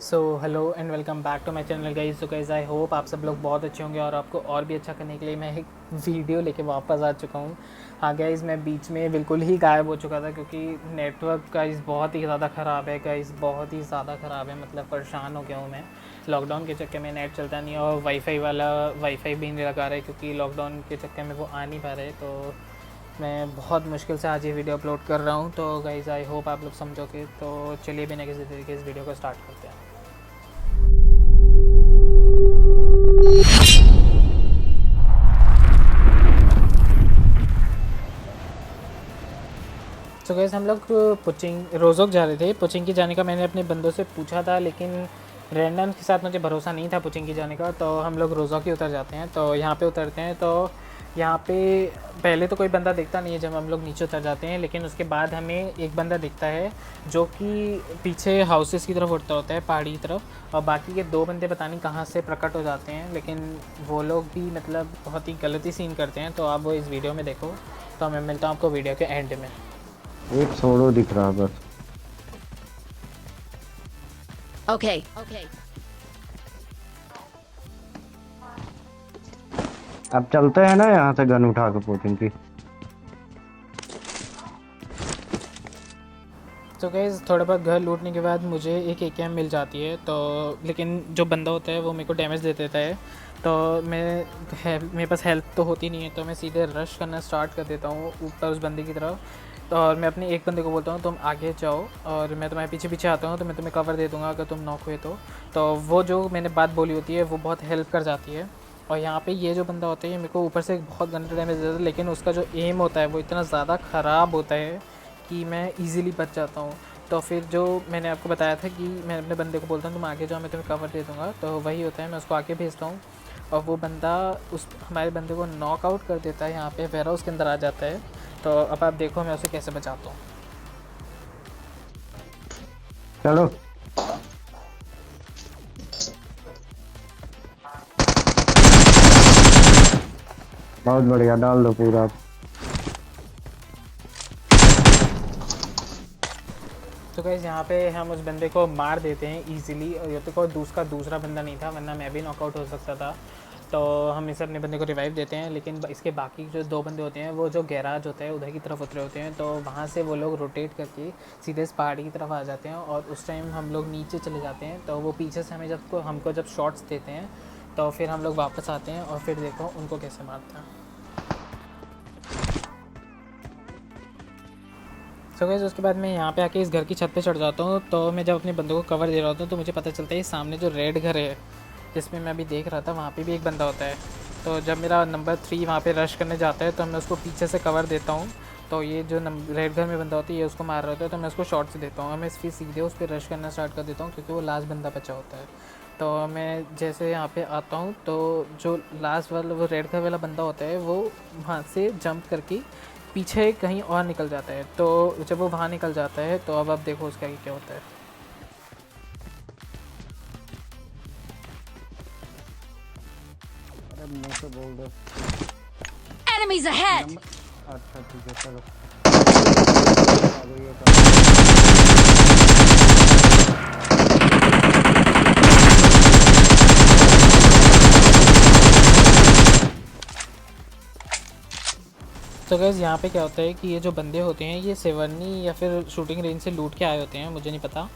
So hello and welcome back to my channel guys. तो guys I hope आप सब लोग बहुत अच्छे होंगे और आपको और भी अच्छा करने के लिए मैं एक वीडियो लेके वापस आ चुका हूँ। हाँ गाइस, मैं बीच में बिल्कुल ही गायब हो चुका था क्योंकि नेटवर्क गाइस बहुत ही ज़्यादा ख़राब है। गाइस बहुत ही ज़्यादा ख़राब है, मतलब परेशान हो गया हूँ मैं। लॉकडाउन के चक्कर में नेट चलता नहीं और वाईफाई भी नहीं लगा रहे क्योंकि लॉकडाउन के चक्कर में वो आ नहीं पा रहे। तो मैं बहुत मुश्किल से आज ये वीडियो अपलोड कर रहा हूँ। तो गाइज़ आई होप आप लोग समझोगे। तो चलिए बिना किसी तरीके इस वीडियो को स्टार्ट करते हैं। तो गैस हम लोग पुचिंग रोज़ोक जा रहे थे। पुचिंग की जाने का मैंने अपने बंदों से पूछा था, लेकिन रैंडम के साथ मुझे भरोसा नहीं था पुचिंग की जाने का। तो हम लोग रोज़ोक ही उतर जाते हैं। तो यहाँ पे उतरते हैं तो यहाँ पे पहले तो कोई बंदा दिखता नहीं है जब हम लोग नीचे उतर जाते हैं, लेकिन उसके बाद हमें एक बंदा दिखता है जो कि पीछे हाउसेस की तरफ उड़ता होता है, पहाड़ी की तरफ। और बाकी के दो बंदे पता नहीं कहाँ से प्रकट हो जाते हैं, लेकिन वो लोग भी मतलब बहुत ही गलत ही सीन करते हैं। तो आप वो इस वीडियो में देखो। तो मैं मिलता हूँ आपको वीडियो के एंड में। एक सोलो दिख रहा बस। Okay. अब चलते हैं ना यहाँ से गन उठा के कोचिंग की। तो गैस थोड़ा बहुत घर लूटने के बाद मुझे एक एकेएम मिल जाती है। तो लेकिन जो बंदा होता है वो मेरे को डैमेज दे देता है। तो मेरे पास हेल्प तो होती नहीं है, तो मैं सीधे रश करना स्टार्ट कर देता हूँ ऊपर उस बंदे की तरफ। तो और मैं अपने एक बंदे को बोलता हूँ तुम आगे जाओ और मैं तुम्हारे पीछे पीछे आता हूँ, तो मैं तुम्हें कवर दे दूँगा अगर तुम नॉक हुए तो वो जो मैंने बात बोली होती है वो बहुत हेल्प कर जाती है। और यहाँ पे ये जो बंदा होता है ये मेरे को ऊपर से बहुत गंदा डैमेज देता है, लेकिन उसका जो एम होता है वो इतना ज़्यादा ख़राब होता है कि मैं इजीली बच जाता हूँ। तो फिर जो मैंने आपको बताया था कि मैं अपने बंदे को बोलता हूँ तुम आगे जाओ मैं तुम्हें कवर दे दूँगा, तो वही होता है। मैं उसको आगे भेजता हूँ और वो बंदा उस हमारे बंदे को नॉक आउट कर देता है। यहाँ पे वेयर हाउस के अंदर आ जाता है। तो अब आप देखो मैं उसे कैसे बचाता हूँ। चलो बहुत बढ़िया, डाल दो पूरा। तो गाइस यहाँ पे हम उस बंदे को मार देते हैं ईजिली, और ये तो कोई दूसरा बंदा नहीं था वरना मैं भी नॉकआउट हो सकता था। तो हम इसे अपने बंदे को रिवाइव देते हैं, लेकिन इसके बाकी जो दो बंदे होते हैं वो जो गैराज होता है उधर की तरफ उतरे होते हैं। तो वहाँ से वो लोग रोटेट करके सीधे इस पहाड़ी की तरफ आ जाते हैं और उस टाइम हम लोग नीचे चले जाते हैं। तो वो पीछे से हमको जब शॉट्स देते हैं तो फिर हम लोग वापस आते हैं और फिर देखो उनको कैसे मारते हैं। सो गाइस उसके बाद मैं यहाँ पे आके इस घर की छत पे चढ़ जाता हूँ। तो मैं जब अपने बंदों को कवर दे रहा होता हूँ तो मुझे पता चलता है सामने जो रेड घर है जिसमें मैं अभी देख रहा था वहाँ पे भी एक बंदा होता है। तो जब मेरा नंबर 3 वहाँ पे रश करने जाता है तो मैं उसको पीछे से कवर देता हूँ। तो ये जो रेड घर में बंदा होता है ये उसको मार रहा होता है, तो मैं उसको शॉट से देता हूँ और मैं फिर सीधे उस पर रश करना स्टार्ट कर देता हूँ क्योंकि वो लास्ट बंदा बचा होता है। तो मैं जैसे यहाँ पे आता हूँ तो जो लास्ट वाला वो रेड घर वाला बंदा होता है वो वहाँ से जंप करके पीछे कहीं और निकल जाता है। तो जब वो वहाँ निकल जाता है तो अब आप देखो उसका क्या होता है। अरे मुँह से बोल दो। Enemies ahead! अच्छा ठीक है चलो। आ गई है तो। तो गैस यहाँ पे क्या होता है कि ये जो बंदे होते हैं ये सेवर्नी या फिर शूटिंग रेंज से लूट के आए होते हैं, मुझे नहीं पता।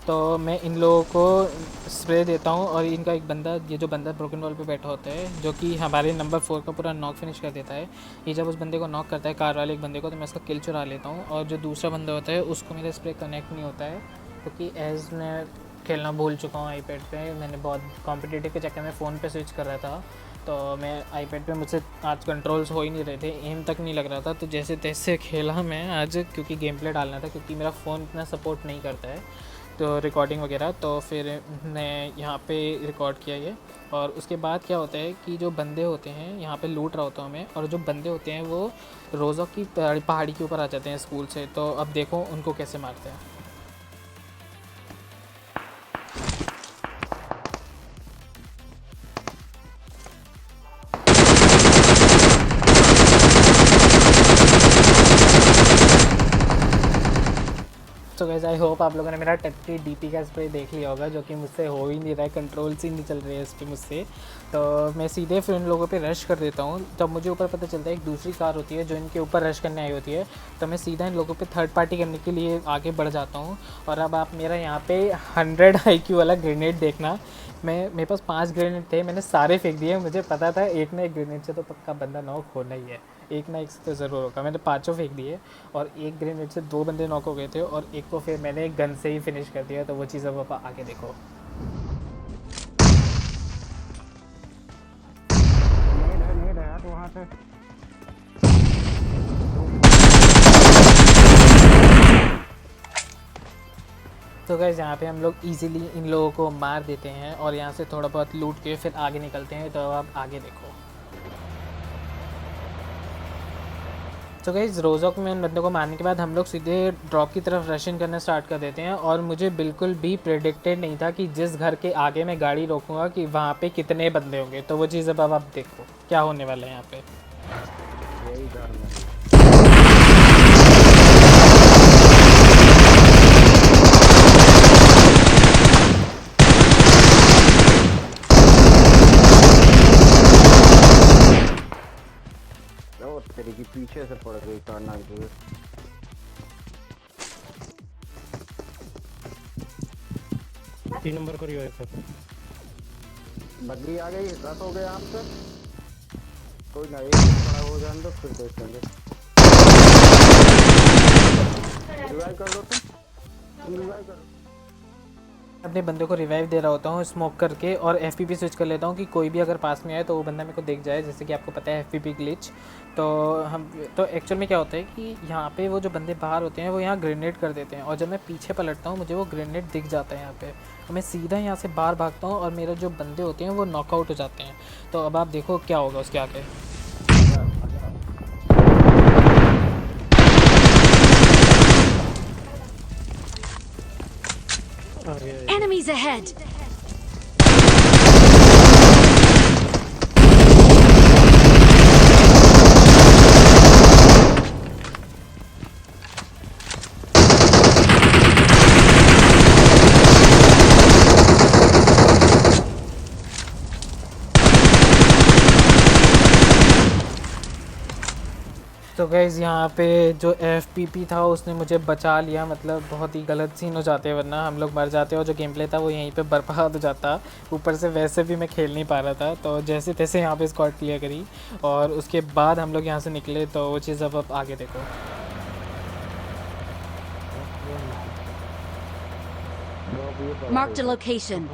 तो मैं इन लोगों को स्प्रे देता हूँ और इनका एक बंदा, ये जो बंदा ब्रोकन वॉल पे बैठा होता है जो कि हमारे नंबर 4 का पूरा नॉक फिनिश कर देता है, ये जब उस बंदे को नॉक करता है कार वाले एक बंदे को, तो मैं उसका किल चुरा लेता हूँ। और जो दूसरा बंदा होता है उसको मेरा स्प्रे कनेक्ट नहीं होता है क्योंकि एज़ मैं खेलना भूल चुका हूँ आईपैड पे। मैंने बहुत कॉम्पिटिटिव के चक्कर में फ़ोन पे स्विच कर रहा था। तो मैं आईपैड पे मुझसे आज कंट्रोल्स हो ही नहीं रहे थे, एम तक नहीं लग रहा था। तो जैसे तैसे खेला मैं आज क्योंकि गेम प्ले डालना था, क्योंकि मेरा फ़ोन इतना सपोर्ट नहीं करता है तो रिकॉर्डिंग वगैरह। तो फिर मैं यहाँ पे रिकॉर्ड किया ये। और उसके बाद क्या होता है कि जो बंदे होते हैं यहाँ पे लूट रहा होता हूँ मैं, और जो बंदे होते हैं वो रोज़ों की पहाड़ी के ऊपर आ जाते हैं स्कूल से। तो अब देखो उनको कैसे मारते हैं। तो गाइस आई होप आप लोगों ने मेरा टट्टी डीपी का स्प्रे देख लिया होगा, जो कि मुझसे हो ही नहीं रहा है, कंट्रोल से ही नहीं चल रही है इस पर मुझसे। तो मैं सीधे फिर इन लोगों पे रश कर देता हूँ। तब मुझे ऊपर पता चलता है एक दूसरी कार होती है जो इनके ऊपर रश करने आई होती है, तो मैं सीधा इन लोगों पे थर्ड पार्टी करने के लिए आगे बढ़ जाता हूँ। और अब आप मेरा यहाँ पे 100 IQ वाला ग्रेनेड देखना। मेरे पास 5 ग्रेनेड थे, मैंने सारे फेंक दिए। मुझे पता था एक ना एक ग्रेनेड से तो पक्का बंदा नॉक होना ही है, एक ना एक से तो ज़रूर होगा। मैंने 5 फेंक दिए और एक ग्रेनेड से 2 बंदे नॉक हो गए थे, और एक को फिर मैंने गन से ही फिनिश कर दिया। तो वो चीज़ अब आप आगे देखो। नेड है यार वहाँ से। तो गाइस यहाँ पे हम लोग इजीली इन लोगों को मार देते हैं और यहाँ से थोड़ा बहुत लूट के फिर आगे निकलते हैं। तो अब आप आगे देखो। तो गाइस रोज़ोक में इन बंदों को मारने के बाद हम लोग सीधे ड्रॉप की तरफ रशिंग करना स्टार्ट कर देते हैं। और मुझे बिल्कुल भी प्रेडिक्टेड नहीं था कि जिस घर के आगे मैं गाड़ी रोकूंगा कि वहाँ पे कितने बंदे होंगे। तो वो चीज़ अब आप देखो क्या होने वाला है यहाँ पे। यही डर है। ओ तेरे की पीछे से पड़ गई काना की। तीन नंबर पर ही है सर। बदली आ गई, 10 हो गए आपसे। कोई ना, एक खड़ा हो जाने दो फिर देखेंगे। रिवाइव कर लो तुम रिवाइव करो। अपने बंदे को रिवाइव दे रहा होता हूँ स्मोक करके, और FPP स्विच कर लेता हूँ कि कोई भी अगर पास में आए तो वो बंदा मेरे को देख जाए, जैसे कि आपको पता है FPP ग्लिच। तो एक्चुअल में क्या होता है कि यहाँ पे वो जो बंदे बाहर होते हैं वो यहाँ ग्रेनेड कर देते हैं, और जब मैं पीछे पलटता हूँ मुझे वो ग्रेनेड दिख जाता है यहाँ पे, तो मैं सीधा यहाँ से बाहर भागता हूँ और मेरे जो बंदे होते हैं वो नॉकआउट हो जाते हैं। तो अब आप देखो क्या होगा उसके आगे। Enemies ahead! तो गाइज़ यहाँ पे जो FPP था उसने मुझे बचा लिया, मतलब बहुत ही गलत सीन हो जाते, वरना हम लोग मर जाते और जो गेम प्ले था वो यहीं पे बर्बाद हो जाता। ऊपर से वैसे भी मैं खेल नहीं पा रहा था, तो जैसे तैसे यहाँ पे स्क्वाड क्लियर करी और उसके बाद हम लोग यहाँ से निकले। तो वो चीज़ अब आप आगे देखो। Marked a location.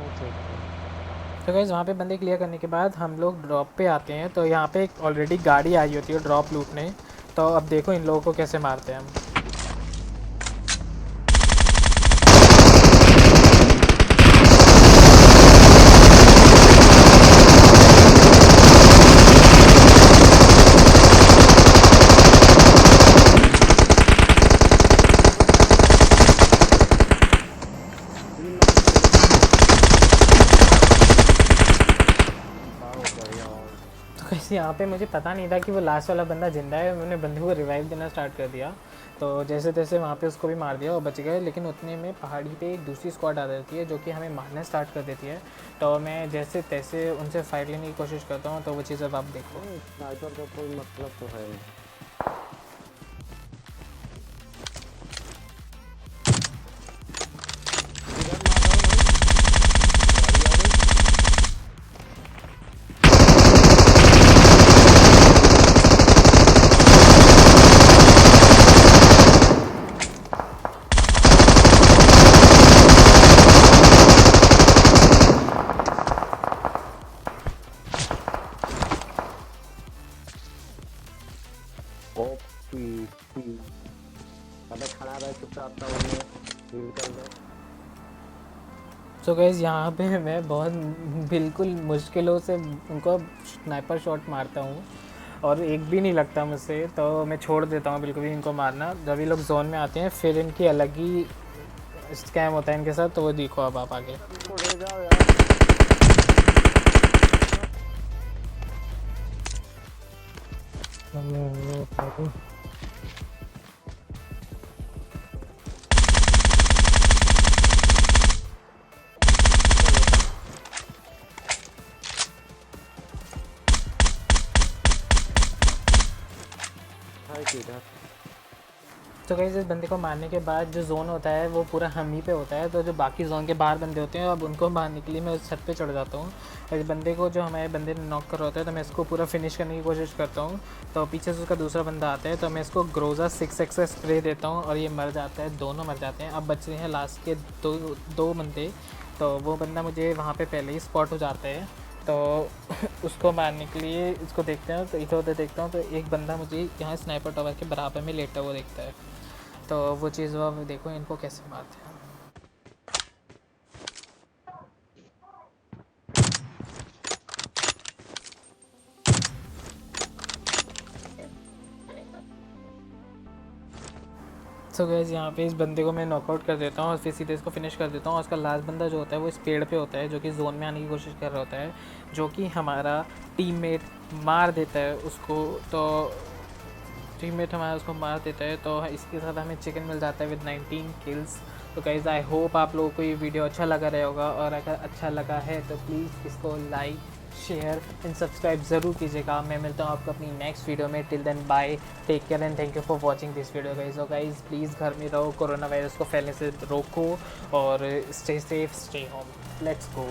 तो गाइज़ वहाँ पे बंदे क्लियर करने के बाद हम लोग ड्रॉप पे आते हैं। तो यहाँ पे एक ऑलरेडी गाड़ी आई होती है ड्रॉप लूटने। तो अब देखो इन लोगों को कैसे मारते हैं हम। कैसे यहाँ पे मुझे पता नहीं था कि वो लास्ट वाला बंदा जिंदा है। मैंने बंदे को रिवाइव देना स्टार्ट कर दिया, तो जैसे तैसे वहाँ पे उसको भी मार दिया और बच गए। लेकिन उतने में पहाड़ी पे एक दूसरी स्क्वाड आ जाती है जो कि हमें मारना स्टार्ट कर देती है। तो मैं जैसे तैसे उनसे फाइट लेने की कोशिश करता हूँ। तो वो चीज़ अब आप देखो। स्नाइपर का कोई मतलब तो है नहीं। अबे खड़ा रहे चुपचाप था उन्हें हील कर लो। तो गाइज़ यहाँ पे मैं बहुत बिल्कुल मुश्किलों से उनको स्नाइपर शॉट मारता हूँ और एक भी नहीं लगता मुझसे। तो मैं छोड़ देता हूँ बिल्कुल भी इनको मारना। जब ये लोग जोन में आते हैं फिर इनकी अलग ही स्कैम होता है इनके साथ। तो वो देखो अब आप आगे। इसको ले जाओ यार। है किधर? तो गाइस इस बंदे को मारने के बाद जो जोन होता है वो पूरा हम ही पे होता है, तो जो बाकी जोन के बाहर बंदे होते हैं अब उनको मारने के लिए मैं उस छत पे चढ़ जाता हूँ। इस बंदे को जो हमारे बंदे ने नॉक कर रहा होता है तो मैं इसको पूरा फिनिश करने की कोशिश करता हूँ। तो पीछे से उसका दूसरा बंदा आता है तो मैं इसको ग्रोजा 6x का स्प्रे देता हूँ और ये मर जाता है, दोनों मर जाते हैं। अब बच रहे हैं लास्ट के दो बंदे, तो वो बंदा मुझे वहाँ पर पहले ही स्पॉट हो जाता है। तो उसको मारने के लिए इसको देखते हैं, तो इधर उधर देखता हूँ तो एक बंदा मुझे यहाँ स्नाइपर टावर के बराबर में लेटा हुआ दिखता है। तो वो चीज़ वो देखो इनको कैसे मारते हैं। सो गैस यहाँ पे इस बंदे को मैं नॉकआउट कर देता हूँ और फिर सीधे इसको फिनिश कर देता हूँ। उसका लास्ट बंदा जो होता है वो इस पेड़ पे होता है, जो कि जोन में आने की कोशिश कर रहा होता है, जो कि हमारा टीममेट मार देता है उसको। तो टीममेट हमारा उसको मार देता है, तो इसके साथ हमें चिकन मिल जाता है विद 19 किल्स। तो गाइज़ आई होप आप लोगों को ये वीडियो अच्छा लगा रहा होगा, और अगर अच्छा लगा है तो प्लीज़ इसको लाइक शेयर एंड सब्सक्राइब ज़रूर कीजिएगा। मैं मिलता हूँ आपको अपनी नेक्स्ट वीडियो में। Till then bye, take care and thank you for watching this video guys. और गाइज़ प्लीज़ घर में रहो, कोरोना वायरस को फैलने से रोको और stay safe, stay home. Let's go.